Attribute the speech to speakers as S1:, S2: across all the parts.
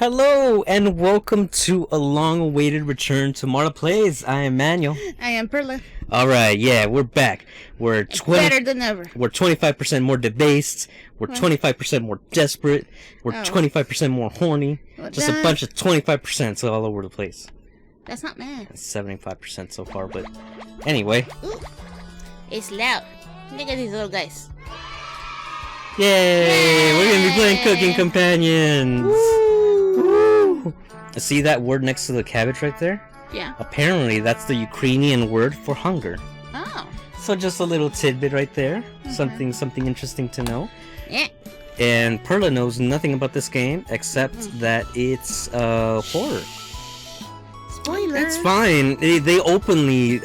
S1: Hello and welcome to a long-awaited return to Marla Plays. I am Manuel.
S2: I am Perla.
S1: Alright, yeah, we're back. We're
S2: better than ever.
S1: We're 25% more debased. We're 25% more desperate. We're 25% more horny. Just a bunch of 25% all over the place.
S2: That's not bad.
S1: That's 75% so far, but anyway.
S2: Ooh, it's loud. Look at these little guys.
S1: Yay! We're gonna be playing Cooking Companions! Woo! See that word next to the cabbage right there?
S2: Yeah.
S1: Apparently, that's the Ukrainian word for hunger.
S2: Oh.
S1: So just a little tidbit right there. Something interesting to know.
S2: Yeah.
S1: And Perla knows nothing about this game except that it's horror.
S2: Spoiler.
S1: It's fine. They openly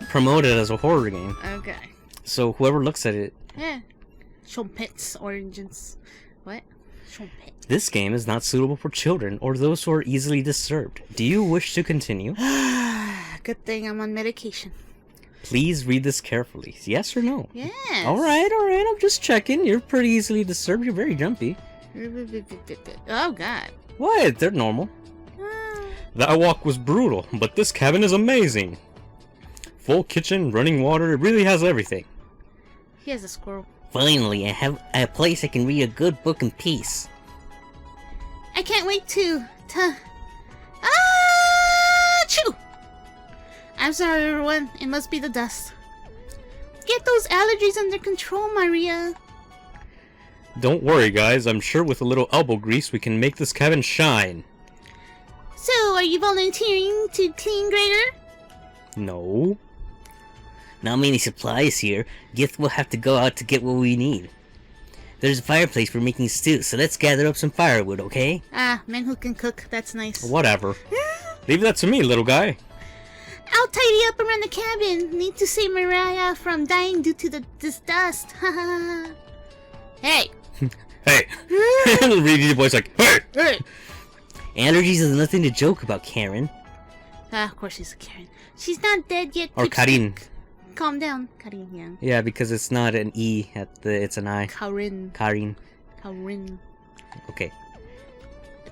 S1: promote it as a horror game.
S2: Okay.
S1: So whoever looks at it.
S2: Yeah. Trumpets, origins. What? Trumpet.
S1: This game is not suitable for children or those who are easily disturbed. Do you wish to continue?
S2: Good thing I'm on medication.
S1: Please read this carefully. Yes or no?
S2: Yes.
S1: Alright. I'm just checking. You're pretty easily disturbed. You're very jumpy.
S2: Oh, God.
S1: What? They're normal. That walk was brutal, but this cabin is amazing. Full kitchen, running water, it really has everything.
S2: He has a squirrel.
S1: Finally, I have a place I can read a good book in peace.
S2: I can't wait to... Achoo! I'm sorry, everyone. It must be the dust. Get those allergies under control, Maria.
S1: Don't worry, guys. I'm sure with a little elbow grease we can make this cabin shine.
S2: So, are you volunteering to clean Gregor?
S1: No. Not many supplies here. Guess we'll have to go out to get what we need. There's a fireplace for making stew, so let's gather up some firewood, okay?
S2: Ah, men who can cook. That's nice.
S1: Whatever. Leave that to me, little guy.
S2: I'll tidy up around the cabin. Need to save Mariah from dying due to this dust. Hey.
S1: Hey. The radio voice like, hey!
S2: Hey.
S1: Allergies is nothing to joke about, Karen.
S2: Ah, of course she's a Karen. She's not dead yet.
S1: Or Karin.
S2: Calm down, Karin, yeah.
S1: Yeah, because it's not an E it's an I.
S2: Karin.
S1: Karin.
S2: Karin.
S1: Okay.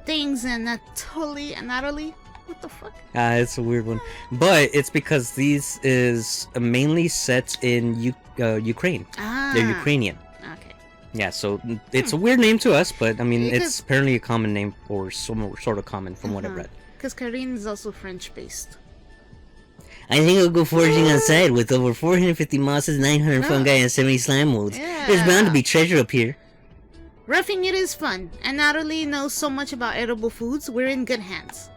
S2: Things and Natalie. What the fuck?
S1: It's a weird one. But it's because these is mainly set in Ukraine.
S2: Ah.
S1: They're Ukrainian.
S2: Okay.
S1: Yeah, so it's a weird name to us, but I mean, it's apparently a common name, or sort of common from what I read.
S2: Because Karin is also French-based.
S1: I think I'll go foraging outside with over 450 mosses, 900 fungi, and 70 slime molds.
S2: Yeah.
S1: There's bound to be treasure up here.
S2: Roughing it is fun, and Natalie knows so much about edible foods, we're in good hands.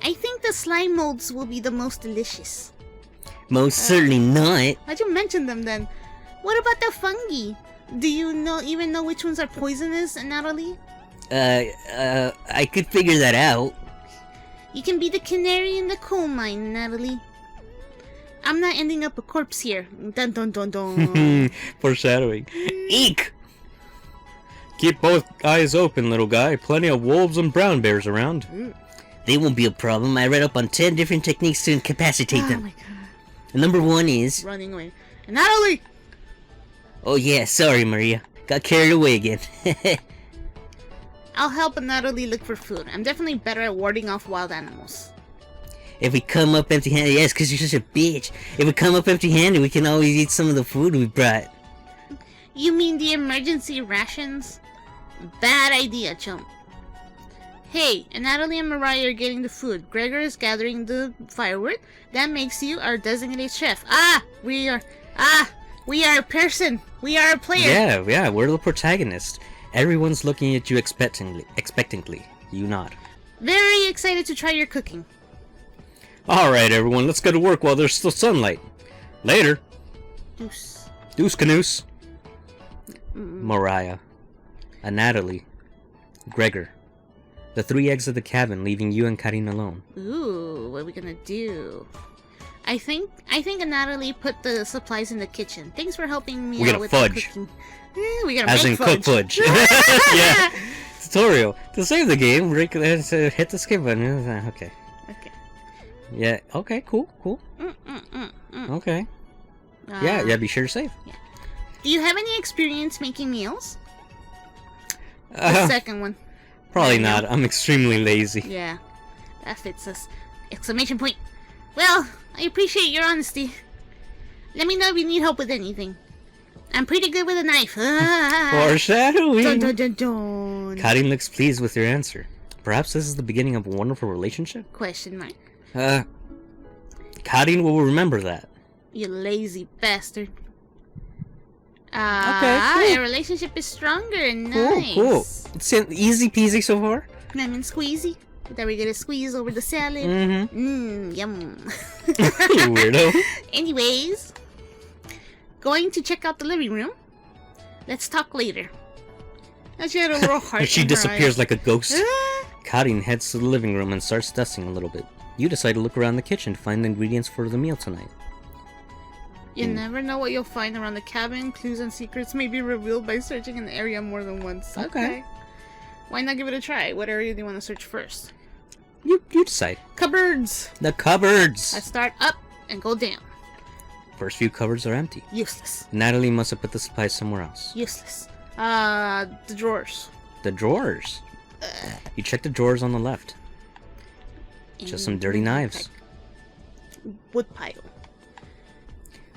S2: I think the slime molds will be the most delicious.
S1: Most certainly not.
S2: Why'd you mention them then? What about the fungi? Do you even know which ones are poisonous, Natalie?
S1: I could figure that out.
S2: You can be the canary in the coal mine, Natalie. I'm not ending up a corpse here. Dun dun dun dun.
S1: Foreshadowing. Eek! Keep both eyes open, little guy. Plenty of wolves and brown bears around. They won't be a problem. I read up on 10 different techniques to incapacitate them.
S2: Oh my god.
S1: And number 1 is...
S2: running away. Natalie!
S1: Oh yeah, sorry Maria. Got carried away again.
S2: I'll help Natalie look for food. I'm definitely better at warding off wild animals.
S1: If we come up empty-handed... Yes, because you're such a bitch. If we come up empty-handed, we can always eat some of the food we brought.
S2: You mean the emergency rations? Bad idea, chump. Hey, Natalie and Mariah are getting the food. Gregor is gathering the firewood. That makes you our designated chef. We are a person. We are a player.
S1: Yeah, we're the protagonist. Everyone's looking at you expectantly. You not.
S2: Very excited to try your cooking.
S1: Alright, everyone, let's go to work while there's still sunlight. Later. Deuce canoes. Mariah. Natalie. Gregor. The 3 eggs of the cabin, leaving you and Karin alone.
S2: Ooh, what are we gonna do? I think Natalie put the supplies in the kitchen. Thanks for helping me out with the cooking. We gotta
S1: As
S2: make
S1: in
S2: fudge.
S1: cook fudge. Yeah. Tutorial. To save the game, hit the skip button. Okay.
S2: Okay.
S1: Yeah. Okay. Cool. Okay. Yeah. Be sure to save.
S2: Yeah. Do you have any experience making meals? The second one.
S1: Probably
S2: There you
S1: not. I'm extremely lazy.
S2: Yeah, that fits us. Exclamation point. Well, I appreciate your honesty. Let me know if you need help with anything. I'm pretty good with a knife.
S1: Foreshadowing.
S2: Dun, dun, dun, dun.
S1: Karin looks pleased with your answer. Perhaps this is the beginning of a wonderful relationship?
S2: Question mark.
S1: Karin will remember that.
S2: You lazy bastard.
S1: Okay,
S2: Our relationship is stronger.
S1: Cool,
S2: Nice.
S1: cool. It's easy peasy so far.
S2: Lemon squeezy. That we're gonna squeeze over the salad.
S1: Mm-hmm.
S2: Yum.
S1: Weirdo.
S2: Anyways, going to check out the living room. Let's talk later. Now she had a little heart.
S1: She
S2: in her
S1: disappears
S2: eye.
S1: like a ghost.
S2: Ah,
S1: Karin heads to the living room and starts dusting a little bit. You decide to look around the kitchen to find the ingredients for the meal tonight.
S2: You never know what you'll find around the cabin. Clues and secrets may be revealed by searching an area more than once.
S1: Okay.
S2: Why not give it a try? What area do you want to search first?
S1: You decide.
S2: Cupboards.
S1: The cupboards!
S2: I start up and go down.
S1: First few cupboards are empty.
S2: Useless.
S1: Natalie must have put the supplies somewhere else.
S2: Useless. The drawers.
S1: The drawers. You check the drawers on the left. Just some dirty knives.
S2: Wood pile.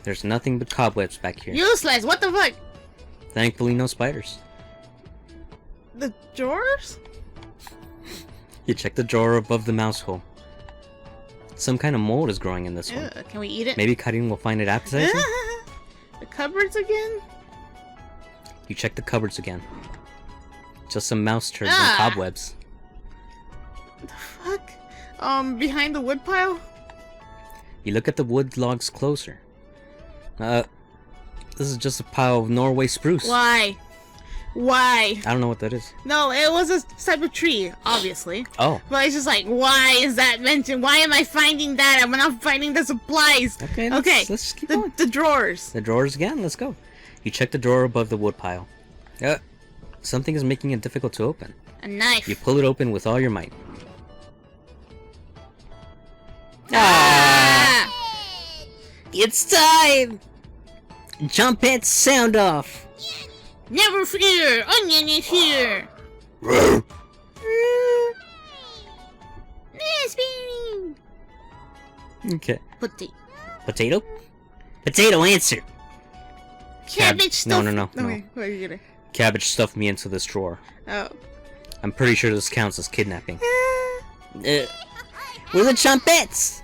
S1: There's nothing but cobwebs back here.
S2: Useless. What the fuck?
S1: Thankfully, no spiders.
S2: The drawers?
S1: You check the drawer above the mouse hole. Some kind of mold is growing in this one.
S2: Can we eat it?
S1: Maybe Karin will find it appetizing?
S2: The cupboards again?
S1: You check the cupboards again. Just some mouse turds and
S2: Ah.
S1: cobwebs.
S2: What the fuck? Behind the wood pile?
S1: You look at the wood logs closer. This is just a pile of Norway spruce.
S2: Why? Why?
S1: I don't know what that is.
S2: No, it was a type of tree, obviously.
S1: Oh.
S2: But it's just like, why is that mentioned? Why am I finding that? I'm not finding the supplies.
S1: Okay,
S2: Okay,
S1: let's just keep going.
S2: the drawers.
S1: The drawers again, let's go. You check the drawer above the wood pile. Something is making it difficult to open.
S2: A knife.
S1: You pull it open with all your might.
S2: Ah!
S1: It's time! Jump it, sound off!
S2: Never fear! Onion is here! Nesby!
S1: Okay.
S2: Potato.
S1: Potato, answer!
S2: Cabbage
S1: No,
S2: stuff.
S1: no.
S2: Okay, what are you gonna?
S1: Cabbage stuffed me into this drawer.
S2: Oh.
S1: I'm pretty sure this counts as kidnapping. We're the Chumpettes!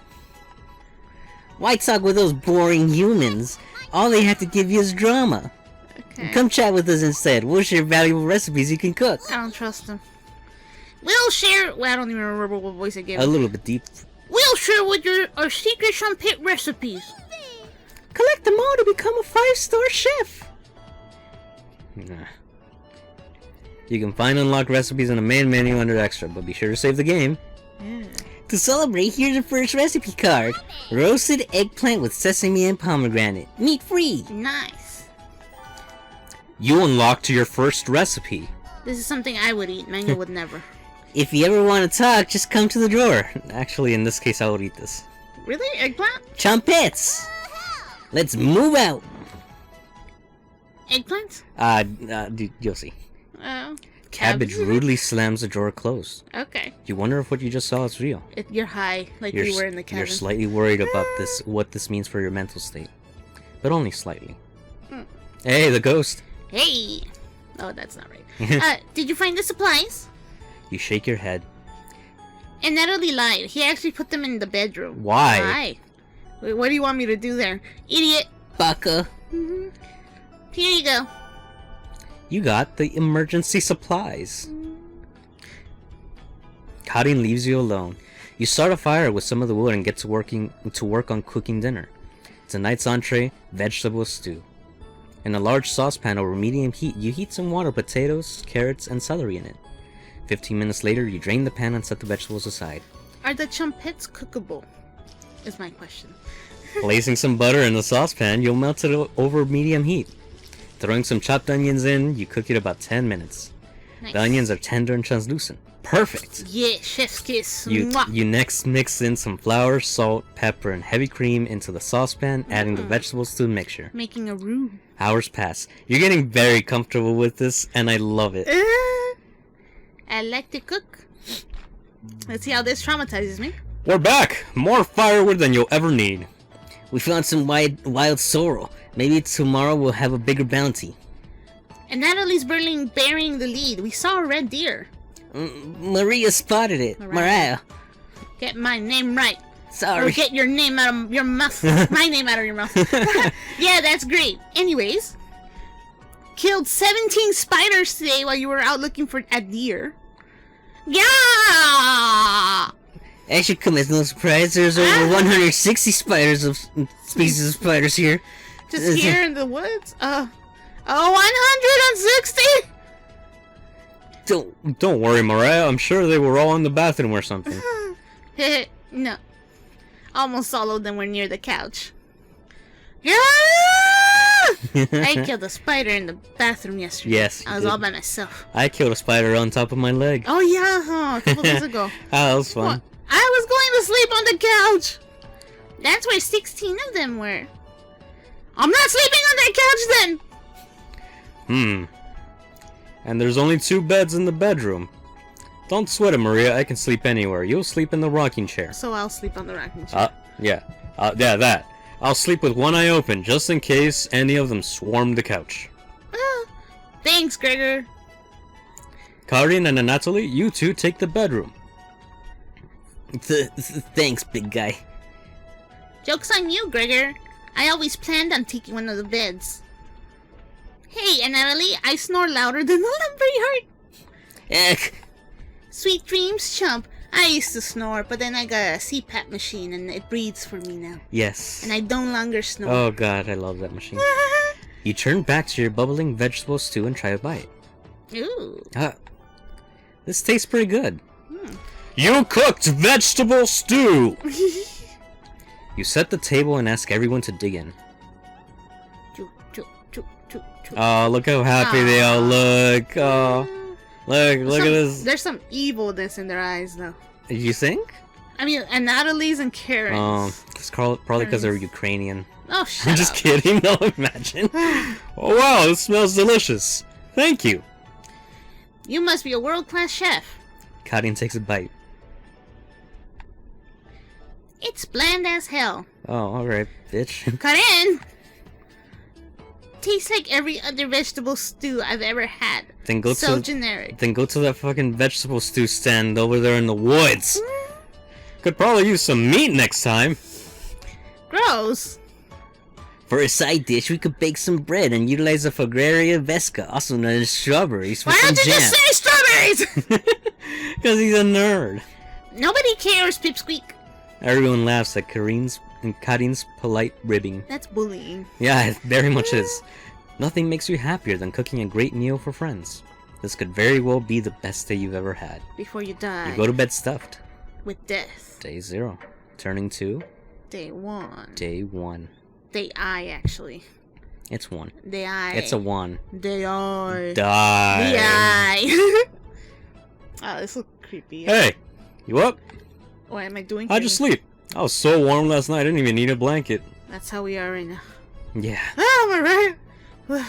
S1: Why talk with those boring humans? All they have to give you is drama.
S2: Okay.
S1: Come chat with us instead. We'll share valuable recipes you can cook.
S2: I don't trust them. We'll share. Well, I don't even remember what voice I gave.
S1: A little bit deep.
S2: We'll share with our secret trumpet recipes.
S1: Collect them all to become a 5-star chef. Nah. You can find unlocked recipes in the main menu under extra, but be sure to save the game.
S2: Yeah.
S1: To celebrate, here's your first recipe card. Roasted eggplant with sesame and pomegranate. Meat free.
S2: Nice.
S1: You unlocked your first recipe.
S2: This is something I would eat. Mango would never.
S1: If you ever want to talk, just come to the drawer. Actually, in this case, I would eat this.
S2: Really? Eggplant?
S1: Chumpets! Let's move out!
S2: Eggplant?
S1: You'll see.
S2: Oh.
S1: Cabbage rudely slams the drawer closed.
S2: Okay.
S1: You wonder if what you just saw is real.
S2: You're high, like you were in the cabin.
S1: You're slightly worried about what this means for your mental state. But only slightly.
S2: Hmm.
S1: Hey, the ghost!
S2: Hey! Oh, that's not right. Did you find the supplies?
S1: You shake your head.
S2: And Natalie lied. He actually put them in the bedroom.
S1: Why?
S2: Why? Wait, what do you want me to do there? Idiot!
S1: Baka!
S2: Here you go.
S1: You got the emergency supplies. Karin leaves you alone. You start a fire with some of the wood and get to work on cooking dinner. Tonight's entree, vegetable stew. In a large saucepan over medium heat, you heat some water, potatoes, carrots, and celery in it. 15 minutes later, you drain the pan and set the vegetables aside.
S2: Are the chumpets cookable? Is my question.
S1: Placing some butter in the saucepan, you'll melt it over medium heat. Throwing some chopped onions in, you cook it about 10 minutes.
S2: Nice.
S1: The onions are tender and translucent. Perfect!
S2: Yeah, chef's kiss.
S1: You
S2: Mwah.
S1: next mix in some flour, salt, pepper, and heavy cream into the saucepan, adding the vegetables to the mixture.
S2: Making a roux.
S1: Hours pass. You're getting very comfortable with this, and I love it.
S2: I like to cook. Let's see how this traumatizes me.
S1: We're back! More firewood than you'll ever need.
S3: We found some wild sorrel. Maybe tomorrow we'll have a bigger bounty.
S2: And Natalie's burying the lead. We saw a red deer.
S3: Maria spotted it. Mariah.
S2: Get my name right.
S3: Sorry.
S2: Or get your name out of your mouth. My name out of your mouth. Yeah, that's great. Anyways. Killed 17 spiders today while you were out looking for a deer. Yeah!
S3: That should come as no surprise. There's over 160 species of spiders here.
S2: Just here in the woods? 160?
S1: Don't worry, Mariah. I'm sure they were all in the bathroom or something.
S2: No. Almost all of them were near the couch. Yeah! I killed a spider in the bathroom yesterday.
S1: Yes,
S2: I was all by myself.
S1: I killed a spider on top of my leg.
S2: Oh yeah, a couple days ago.
S1: That was fun.
S2: What? I was going to sleep on the couch. That's where 16 of them were. I'm not sleeping on that couch then.
S1: And there's only 2 beds in the bedroom. Don't sweat it, Maria. I can sleep anywhere. You'll sleep in the rocking chair.
S2: So I'll sleep on the rocking chair.
S1: Yeah, that. I'll sleep with one eye open, just in case any of them swarm the couch.
S2: Thanks, Gregor.
S1: Karin and Natalie, you two take the bedroom.
S3: Thanks, big guy.
S2: Joke's on you, Gregor. I always planned on taking one of the beds. Hey, Natalie, I snore louder than the lumberyard. Sweet dreams, chump. I used to snore, but then I got a CPAP machine and it breathes for me now.
S1: Yes.
S2: And I no longer snore.
S1: Oh god, I love that machine. You turn back to your bubbling vegetable stew and try a bite.
S2: Ooh.
S1: This tastes pretty good. You cooked vegetable stew! You set the table and ask everyone to dig in. Oh, look how happy they all look. Oh, look at this.
S2: There's some evilness in their eyes, though.
S1: You think?
S2: I mean, and Natalie's and Karen's.
S1: It's probably because they're Ukrainian.
S2: Oh, shut
S1: I'm
S2: up.
S1: just kidding. No, imagine. Oh, wow, this smells delicious. Thank you.
S2: You must be a world-class chef.
S1: Karin takes a bite.
S2: It's bland as hell.
S1: Oh, alright, bitch.
S2: Karen! Tastes like every other vegetable stew I've ever had.
S1: Then go
S2: so
S1: to
S2: generic.
S1: Then go to that fucking vegetable stew stand over there in the woods. Could probably use some meat next time.
S2: Gross.
S3: For a side dish, we could bake some bread and utilize the Fograria Vesca, also known as strawberries, for
S2: Why
S3: some
S2: don't you
S3: jam.
S2: just say strawberries?
S1: Because he's a nerd.
S2: Nobody cares, Pipsqueak.
S1: Everyone laughs at Karin's polite ribbing.
S2: That's bullying.
S1: Yeah, it very much is. Nothing makes you happier than cooking a great meal for friends. This could very well be the best day you've ever had.
S2: Before you die.
S1: You go to bed stuffed.
S2: With death.
S1: Day 0. Turning to...
S2: Day 1.
S1: Day 1.
S2: Day I, actually.
S1: It's 1.
S2: Day I.
S1: It's a 1.
S2: Day I.
S1: Die.
S2: Day I. Oh, this looks creepy.
S1: Hey! You up?
S2: What am I doing?
S1: How'd you sleep? I was so warm last night, I didn't even need a blanket.
S2: That's how we are right now.
S1: Yeah.
S2: Oh, am I right?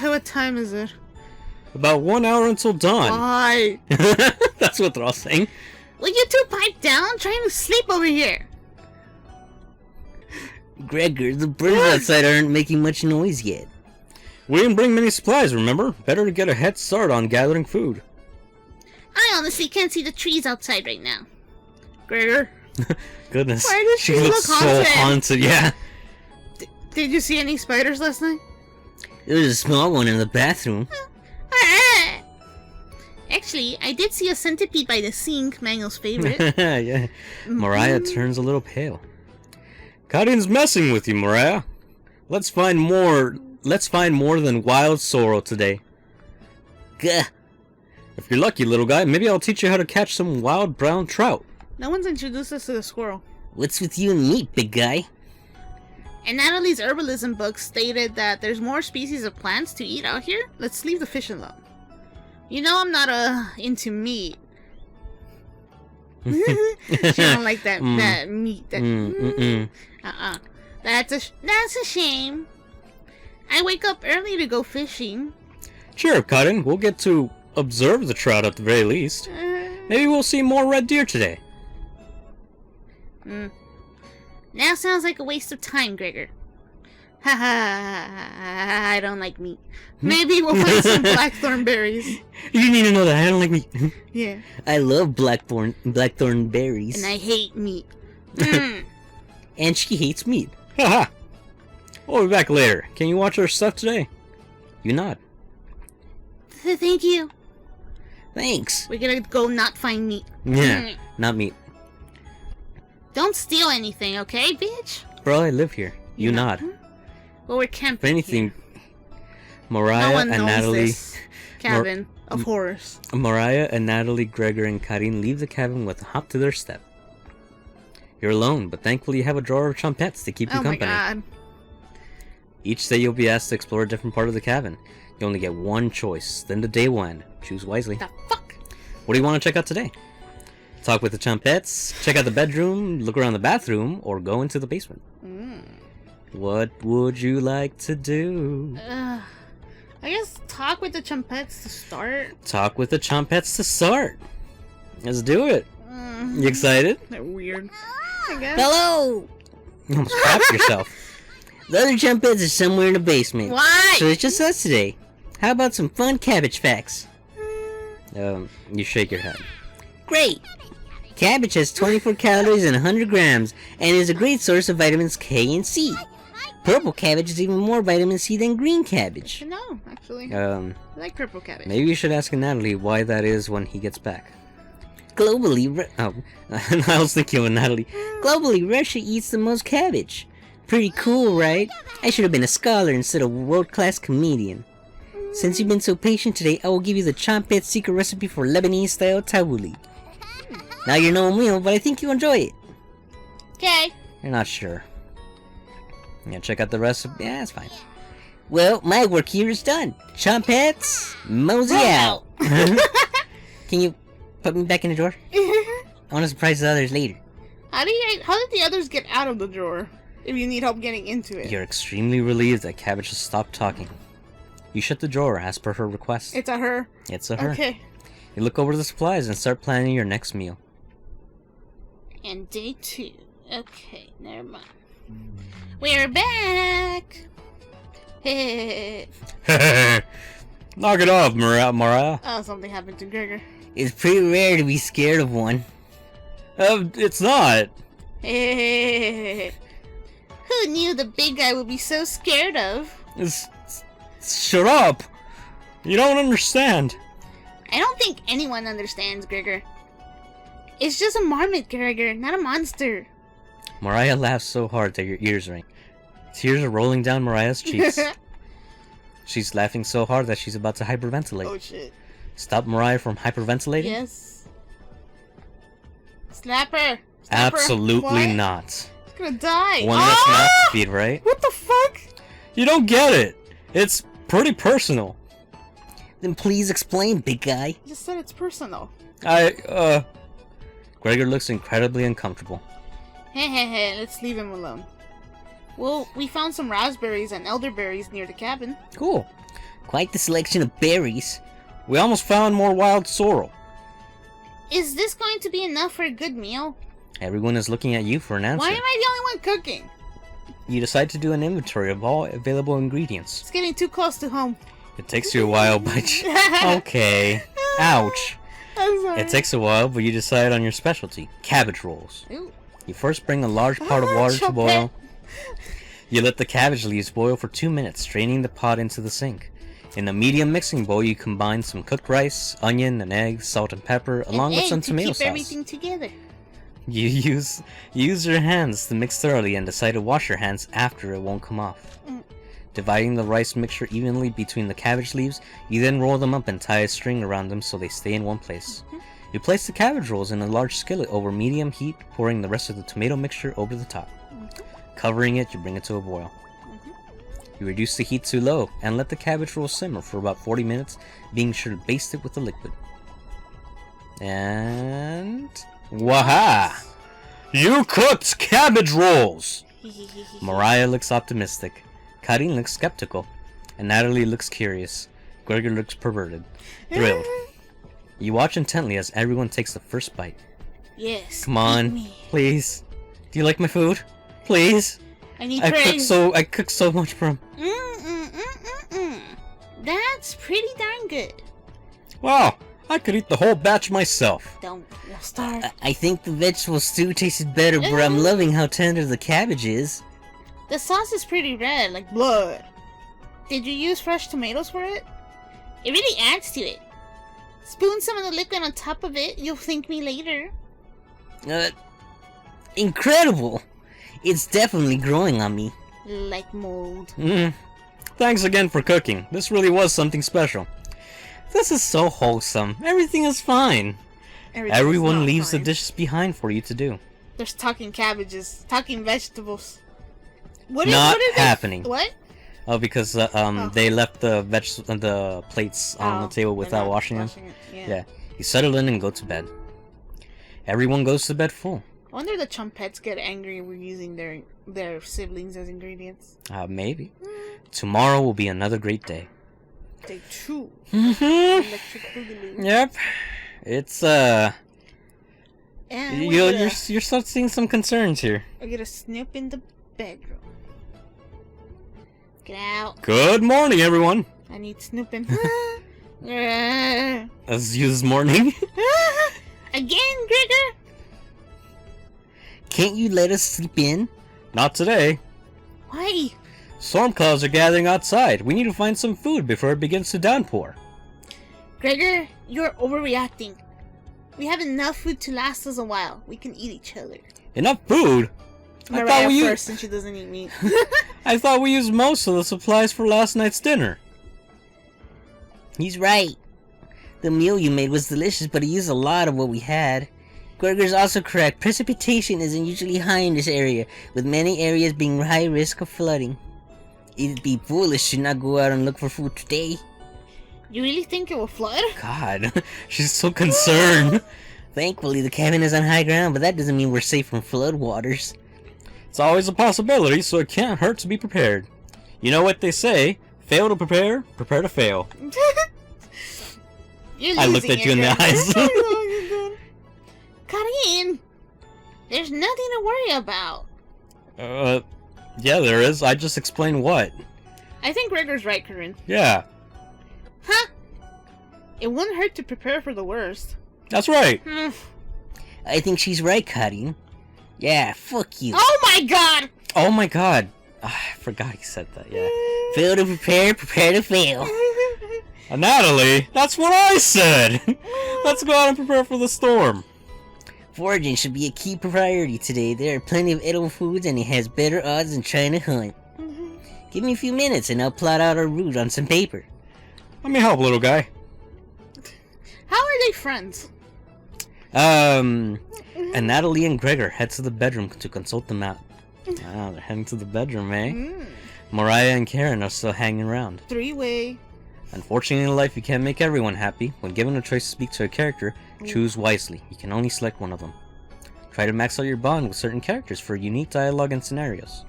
S2: What time is it?
S1: About 1 hour until dawn.
S2: Why?
S1: That's what they're all saying.
S2: Will you two pipe down? Trying to sleep over here.
S3: Gregor, the birds outside aren't making much noise yet.
S1: We didn't bring many supplies, remember? Better to get a head start on gathering food.
S2: I honestly can't see the trees outside right now. Gregor?
S1: Goodness.
S2: Why does
S1: she
S2: she
S1: looks
S2: look
S1: so
S2: haunted?
S1: haunted, yeah.
S2: Did you see any spiders last night?
S3: There was a small one in the bathroom.
S2: Actually, I did see a centipede by the sink, Manuel's favorite.
S1: Yeah. Mariah turns a little pale. Karin's messing with you, Mariah. Let's find more than wild sorrel today.
S3: Gah.
S1: If you're lucky, little guy, maybe I'll teach you how to catch some wild brown trout.
S2: No one's introduced us to the squirrel.
S3: What's with you and meat, big guy?
S2: And Natalie's herbalism book stated that there's more species of plants to eat out here. Let's leave the fish alone. You know I'm not into meat. She don't like that meat. That's a shame. I wake up early to go fishing.
S1: Cheer up, Karin. We'll get to observe the trout at the very least. Maybe we'll see more red deer today.
S2: Now sounds like a waste of time, Gregor. I don't like meat. Maybe we'll find some blackthorn berries.
S1: You need to know that I don't like meat.
S2: Yeah.
S3: I love blackthorn berries.
S2: And I hate meat.
S3: And she hates meat.
S1: Haha. We'll be back later. Can you watch our stuff today? You nod.
S2: Thank you.
S3: Thanks.
S2: We're gonna go not find meat.
S1: Yeah,
S3: Not meat.
S2: Don't steal anything, okay, bitch?
S3: Bro, I live here. You nod.
S2: Well, we're camping.
S3: If anything,
S2: here.
S3: Mariah
S2: No one
S3: and
S2: knows
S3: Natalie,
S2: this cabin of horrors.
S3: Mariah and Natalie, Gregor, and Karin leave the cabin with a hop to their step. You're alone, but thankfully you have a drawer of trumpets to keep you
S2: Oh my
S3: company.
S2: god.
S3: Each day you'll be asked to explore a different part of the cabin. You only get one choice, then the day will end. Choose wisely.
S2: The fuck?
S3: What do you want to check out today? Talk with the trumpets, check out the bedroom, look around the bathroom, or go into the basement. What would you like to do?
S2: I guess talk with the trumpets to start.
S3: Talk with the trumpets to start. Let's do it. You excited?
S2: They're weird. I guess.
S3: Hello! You almost crapped yourself. The other trumpets are somewhere in the basement.
S2: Why?
S3: So it's just us today. How about some fun cabbage facts? You shake your head. Great! Cabbage has 24 calories and 100 grams, and is a great source of vitamins K and C. Purple cabbage has even more vitamin C than green cabbage.
S2: No, actually.
S3: I
S2: I like purple cabbage.
S3: Maybe you should ask Natalie why that is when he gets back. Globally, I was thinking of Natalie. Globally, Russia eats the most cabbage. Pretty cool, right? I should have been a scholar instead of a world-class comedian. Since you've been so patient today, I will give you the Chompet's secret recipe for Lebanese-style tabbouleh. Now you're no meal, but I think you'll enjoy it.
S2: Okay.
S3: You're not sure. Yeah, check out the recipe. Yeah, it's fine. Well, my work here is done. Chompets, mosey out. Can you put me back in the drawer? I want to surprise the others later.
S2: How did the others get out of the drawer? If you need help getting into it.
S3: You're extremely relieved that Cabbage has stopped talking. You shut the drawer as per her request.
S2: It's a her.
S3: It's a her.
S2: Okay.
S3: You look over the supplies and start planning your next meal.
S2: And day 2. Okay, never mind. We're back.
S1: Knock it off, Mariah.
S2: Oh, something happened to Gregor.
S3: It's pretty rare to be scared of one.
S1: It's not.
S2: Who knew the big guy would be so scared of?
S1: Shut up. You don't understand.
S2: I don't think anyone understands, Gregor. It's just a marmot, Gregor, not a monster.
S3: Mariah laughs so hard that your ears ring. Tears are rolling down Mariah's cheeks. She's laughing so hard that she's about to hyperventilate.
S2: Oh shit.
S3: Stop Mariah from hyperventilating?
S2: Yes. Slap her.
S3: Absolutely
S2: What?
S3: not.
S2: It's gonna die.
S3: One less mouth to feed, right?
S2: What the fuck?
S1: You don't get it. It's pretty personal.
S3: Then please explain, big guy.
S2: You just said it's personal.
S3: Gregor looks incredibly uncomfortable.
S2: Hey, let's leave him alone. Well, we found some raspberries and elderberries near the cabin.
S3: Cool. Quite the selection of berries.
S1: We almost found more wild sorrel.
S2: Is this going to be enough for a good meal?
S3: Everyone is looking at you for an answer.
S2: Why am I the only one cooking?
S3: You decide to do an inventory of all available ingredients.
S2: It's getting too close to home.
S1: It takes you a while, but okay. Ouch.
S2: I'm sorry.
S1: It takes a while, but you decide on your specialty, cabbage rolls.
S2: Ooh.
S1: You first bring a large pot of water to boil. You let the cabbage leaves boil for 2 minutes, straining the pot into the sink. In a medium mixing bowl, you combine some cooked rice, onion, and egg, salt and pepper, along with some tomato
S2: keep
S3: sauce.
S2: everything together.
S1: You use your hands to mix thoroughly and decide to wash your hands after it won't come off. Dividing the rice mixture evenly between the cabbage leaves, you then roll them up and tie a string around them so they stay in one place. You place the cabbage rolls in a large skillet over medium heat, pouring the rest of the tomato mixture over the top. Covering it, you bring it to a boil. You reduce the heat to low and let the cabbage roll simmer for about 40 minutes, being sure to baste it with the liquid. And... waha! You cooked cabbage rolls! Mariah looks optimistic. Karin looks skeptical. And Natalie looks curious. Gregor looks perverted. Thrilled. You watch intently as everyone takes the first bite.
S2: Yes.
S1: Come
S2: eat
S1: on,
S2: me.
S1: please. Do you like my food? Please.
S2: I need
S1: I
S2: praise.
S1: cook so much for him.
S2: That's pretty darn good.
S1: Wow, I could eat the whole batch myself.
S2: Don't. You'll starve.
S3: I think the vegetable stew tasted better, but I'm loving how tender the cabbage is.
S2: The sauce is pretty red, like blood. Did you use fresh tomatoes for it? It really adds to it. Spoon some of the liquid on top of it. You'll thank me later.
S3: Incredible! It's definitely growing on me.
S2: Like mold.
S1: Thanks again for cooking. This really was something special. This is so wholesome. Everything is fine. Everyone leaves the dishes behind for you to do.
S2: There's talking cabbages, talking vegetables.
S1: Not
S2: what is
S1: happening.
S2: What?
S1: Oh, because they left the plates on the table without washing them. Yeah. You settle in and go to bed. Everyone goes to bed full.
S2: I wonder the Chumpets get angry we're using their siblings as ingredients.
S1: Maybe. Tomorrow will be another great day.
S2: Day 2.
S1: Mm-hmm.
S2: Electric Boogaloo.
S1: Yep. It's
S2: And
S1: you're start seeing some concerns here.
S2: I get a snoop in the bedroom. Get out.
S1: Good morning, everyone.
S2: I need snooping. Again,
S1: As you this morning.
S2: Gregor?
S3: Can't you let us sleep in?
S1: Not today.
S2: Why?
S1: Storm clouds are gathering outside. We need to find some food before it begins to downpour.
S2: Gregor, you're overreacting. We have enough food to last us a while. We can eat each other.
S1: Enough food?
S2: Mariah first, since she doesn't eat meat.
S1: I thought we used most of the supplies for last night's dinner.
S3: He's right. The meal you made was delicious, but it used a lot of what we had. Gregor's also correct. Precipitation isn't usually high in this area, with many areas being high risk of flooding. It'd be foolish to not go out and look for food today.
S2: You really think it will flood?
S1: God, she's so concerned.
S3: Thankfully, the cabin is on high ground, but that doesn't mean we're safe from flood waters.
S1: It's always a possibility, so it can't hurt to be prepared. You know what they say, fail to prepare, prepare to fail. I looked at you in the eyes.
S2: Karin, there's nothing to worry about.
S1: Yeah, there is. I just explained what.
S2: I think Gregor's right, Karin.
S1: Yeah.
S2: Huh? It wouldn't hurt to prepare for the worst.
S1: That's right.
S3: I think she's right, Karin. Yeah, fuck you.
S2: Oh my god!
S1: Oh my god. I forgot he said that, yeah.
S3: Fail to prepare, prepare to fail.
S1: Natalie, that's what I said! Let's go out and prepare for the storm.
S3: Foraging should be a key priority today. There are plenty of edible foods and it has better odds than trying to hunt. Give me a few minutes and I'll plot out our route on some paper.
S1: Let me help, little guy.
S2: How are they friends?
S1: And Natalie and Gregor head to the bedroom to consult the map. Wow, they're heading to the bedroom, eh? Mariah and Karen are still hanging around.
S2: 3-way.
S1: Unfortunately in life you can't make everyone happy. When given a choice to speak to a character, choose wisely. You can only select one of them. Try to max out your bond with certain characters for unique dialogue and scenarios.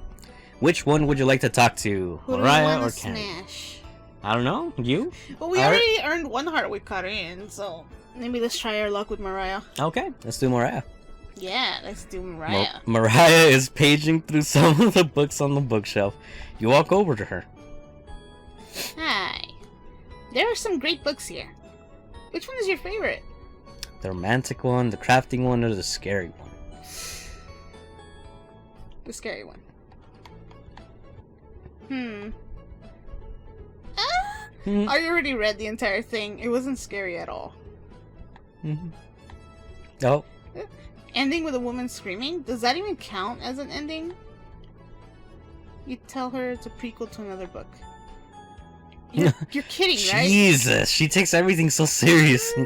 S1: Which one would you like to talk to?
S2: Who
S1: Mariah
S2: do you
S1: or Karen?
S2: smash?
S1: I don't know. You?
S2: Well, we already earned one heart with Karin, so maybe let's try our luck with Mariah.
S1: Okay, let's do Mariah.
S2: Yeah, let's do Mariah.
S1: Mariah is paging through some of the books on the bookshelf. You walk over to her.
S2: Hi. There are some great books here. Which one is your favorite?
S1: The romantic one, the crafting one, or the scary one?
S2: The scary one. I already read the entire thing. It wasn't scary at all.
S1: Oh.
S2: Ending with a woman screaming? Does that even count as an ending? You tell her it's a prequel to another book. You're kidding, right?
S1: Jesus, she takes everything so seriously.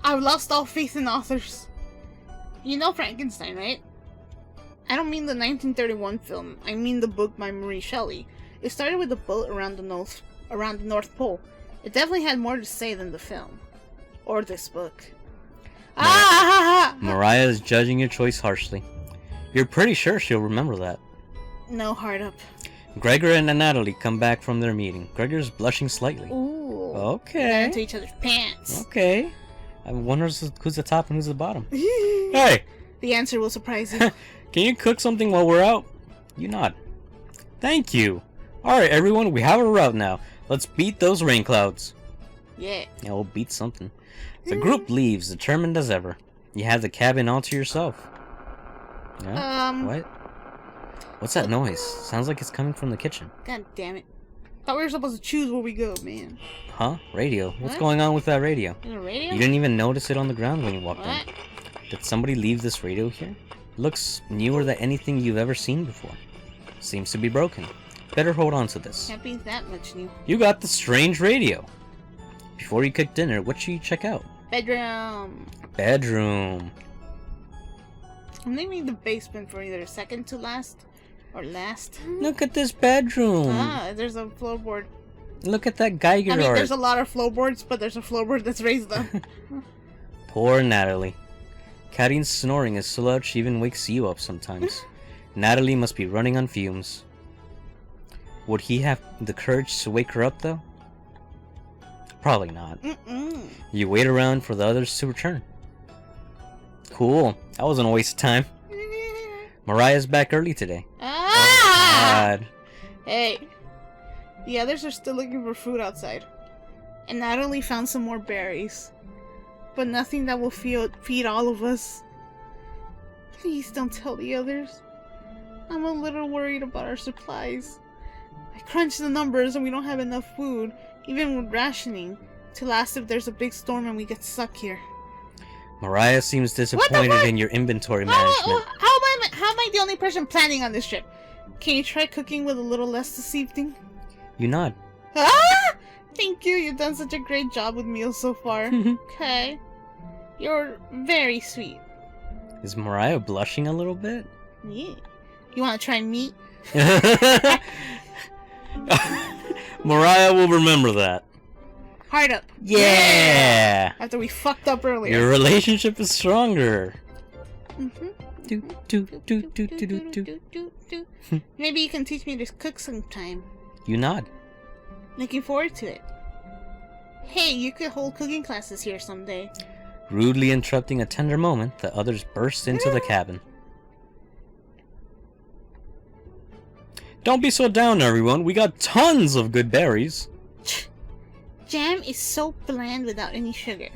S2: I've lost all faith in authors. You know Frankenstein, right? I don't mean the 1931 film. I mean the book by Mary Shelley. It started with a boat around the North Pole. It definitely had more to say than the film. Or this book.
S1: Mariah is judging your choice harshly. You're pretty sure she'll remember that.
S2: No, hard up.
S1: Gregor and Natalie come back from their meeting. Gregor's blushing slightly.
S2: Ooh.
S1: Okay.
S2: Into each other's pants.
S1: Okay. I wonder who's the top and who's the bottom. Hey!
S2: The answer will surprise you.
S1: Can you cook something while we're out? You nod. Thank you. Alright, everyone, we have a route now. Let's beat those rain clouds.
S2: Yeah.
S1: Yeah, we'll beat something. The group leaves, determined as ever. You have the cabin all to yourself. Yeah? What? What's that noise? Sounds like it's coming from the kitchen.
S2: God damn it. Thought we were supposed to choose where we go, man.
S1: Huh? Radio? What's
S2: What?
S1: going on with that radio?
S2: Is it a radio?
S1: You didn't even notice it on the ground when you walked
S2: What?
S1: in. Did somebody leave this radio here? Looks newer than anything you've ever seen before. Seems to be broken. Better hold on to this.
S2: Can't be that much new.
S1: You got the strange radio. Before you cook dinner, what should you check out?
S2: Bedroom.
S1: Bedroom.
S2: I'm naming the basement for either second to last or last.
S1: Look at this bedroom.
S2: Ah, there's a floorboard.
S1: Look at that Geiger
S2: I mean,
S1: art.
S2: there's a lot of floorboards, but there's a floorboard that's raised up.
S1: Poor Natalie. Karine's snoring is so loud she even wakes you up sometimes. Natalie must be running on fumes. Would he have the courage to wake her up, though? Probably not.
S2: Mm-mm.
S1: You wait around for the others to return. Cool. That wasn't a waste of time. Mariah's back early today.
S2: Ah!
S1: God.
S2: Hey. The others are still looking for food outside. And not only found some more berries, but nothing that will feed all of us. Please don't tell the others. I'm a little worried about our supplies. I crunched the numbers and we don't have enough food, even with rationing, to last if there's a big storm and we get stuck here.
S1: Mariah seems disappointed in your inventory management.
S2: How am I the only person planning on this trip? Can you try cooking with a little less this evening?
S1: You nod.
S2: Ah! Thank you, you've done such a great job with meals so far. Okay. You're very sweet.
S1: Is Mariah blushing a little bit?
S2: Yeah. You want to try meat?
S1: Mariah will remember that.
S2: Heart up.
S1: Yeah!
S2: After we fucked up earlier.
S1: Your relationship is stronger.
S2: Mm-hmm.
S1: Do, do, do, do, do, do, do.
S2: Maybe you can teach me to cook sometime.
S1: You nod.
S2: Looking forward to it. Hey, you could hold cooking classes here someday.
S1: Rudely interrupting a tender moment, the others burst into the cabin. Don't be so down, everyone. We got tons of good berries.
S2: Jam is so bland without any sugar.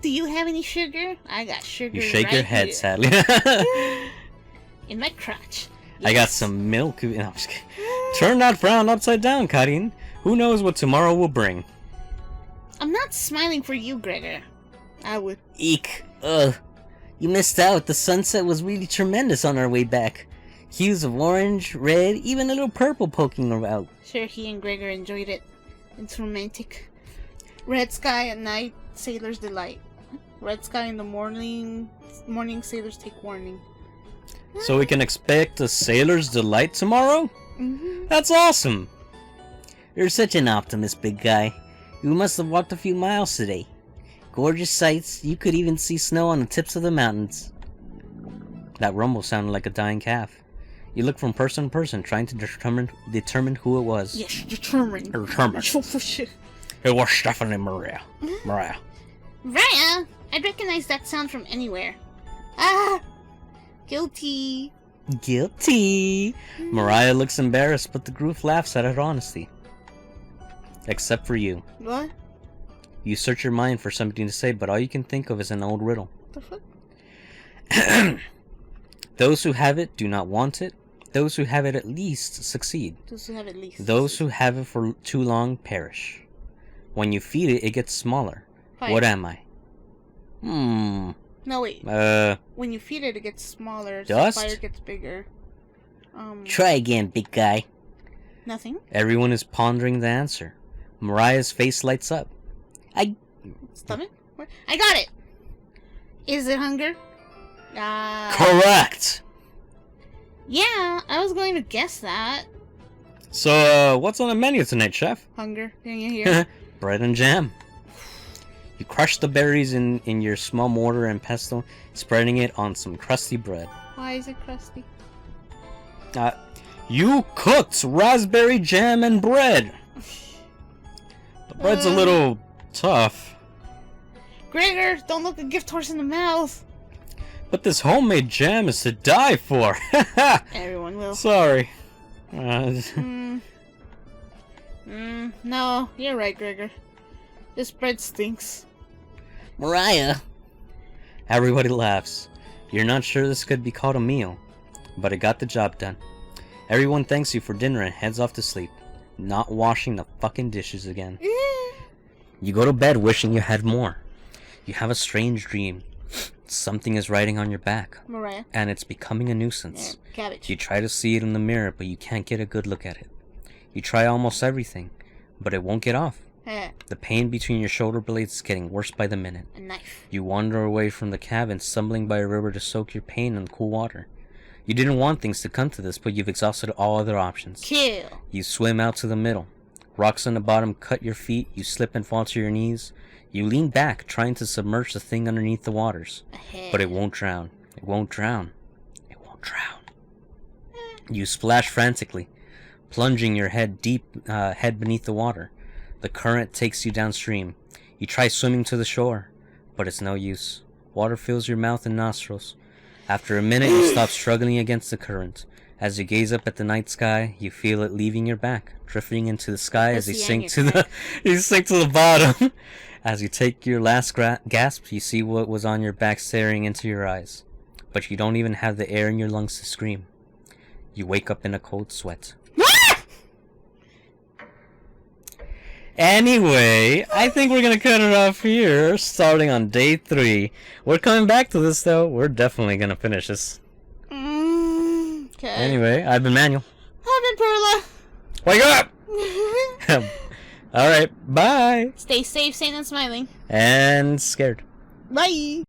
S2: Do you have any sugar? I got sugar.
S1: You shake
S2: right
S1: your head
S2: here.
S1: sadly.
S2: In my crotch.
S1: I got some milk. No, I'm just kidding. Turn that frown upside down, Karine. Who knows what tomorrow will bring?
S2: I'm not smiling for you, Gregor. I would.
S3: Eek. Ugh. You missed out. The sunset was really tremendous on our way back. Hues of orange, red, even a little purple poking about.
S2: Sure, he and Gregor enjoyed it. It's romantic. Red sky at night, sailors delight. Red sky in the morning, sailors take warning.
S1: So we can expect a sailor's delight tomorrow?
S2: Mm-hmm.
S1: That's awesome.
S3: You're such an optimist, big guy. You must have walked a few miles today. Gorgeous sights. You could even see snow on the tips of the mountains.
S1: That rumble sounded like a dying calf. You look from person to person, trying to determine who it was.
S2: Yes, determined.
S1: Determined. It was definitely Maria. Mariah.
S2: Raya! I'd recognize that sound from anywhere. Ah! Guilty.
S3: Guilty.
S1: Mariah looks embarrassed, but the group laughs at her honesty. Except for you.
S2: What?
S1: You search your mind for something to say, but all you can think of is an old riddle.
S2: The fuck?
S1: Those who have it do not want it. Those who have it at least succeed.
S2: Those who have at least.
S1: Those who have it for too long perish. When you feed it, it gets smaller.
S2: Fire.
S1: What am I?
S2: No, wait. When you feed it, it gets smaller.
S1: Dust?
S2: So fire gets bigger.
S3: Try again, big guy.
S2: Nothing?
S1: Everyone is pondering the answer. Mariah's face lights up.
S2: Stomach? What? I got it! Is it hunger?
S1: Correct!
S2: Yeah, I was going to guess that.
S1: So, what's on the menu tonight, chef?
S2: Hunger. Can you hear?
S1: Bread and jam. You crush the berries in your small mortar and pestle, spreading it on some crusty bread.
S2: Why is it crusty?
S1: You cooked raspberry jam and bread! The bread's a little tough.
S2: Gregor, don't look a gift horse in the mouth.
S1: But this homemade jam is to die for.
S2: Everyone will.
S1: Sorry.
S2: No, you're right, Gregor. This bread stinks.
S3: Mariah!
S1: Everybody laughs. You're not sure this could be called a meal, but it got the job done. Everyone thanks you for dinner and heads off to sleep, not washing the fucking dishes again. You go to bed wishing you had more. You have a strange dream. Something is writing on your back,
S2: Mariah.
S1: and it's becoming a nuisance.
S2: Cabbage.
S1: You try to see it in the mirror, but you can't get a good look at it. You try almost everything, but it won't get off. The pain between your shoulder blades is getting worse by the minute.
S2: A knife.
S1: You wander away from the cabin, stumbling by a river to soak your pain in cool water. You didn't want things to come to this, but you've exhausted all other options.
S2: Kill.
S1: You swim out to the middle. Rocks on the bottom cut your feet. You slip and fall to your knees. You lean back, trying to submerge the thing underneath the waters. But it won't drown. It won't drown. It won't drown. You splash frantically, plunging your head beneath the water. The current takes you downstream. You try swimming to the shore, but it's no use. Water fills your mouth and nostrils. After a minute, you stop struggling against the current. As you gaze up at the night sky, you feel it leaving your back, drifting into the sky as you sink to the bottom. As you take your last gasp, you see what was on your back staring into your eyes. But you don't even have the air in your lungs to scream. You wake up in a cold sweat. Anyway, I think we're gonna cut it off here, starting on day 3. We're coming back to this, though. We're definitely gonna finish this.
S2: Okay.
S1: Anyway, I've been Manuel.
S2: I've been Perla.
S1: Wake up! Alright, bye!
S2: Stay safe, sane, and smiling.
S1: And scared.
S2: Bye.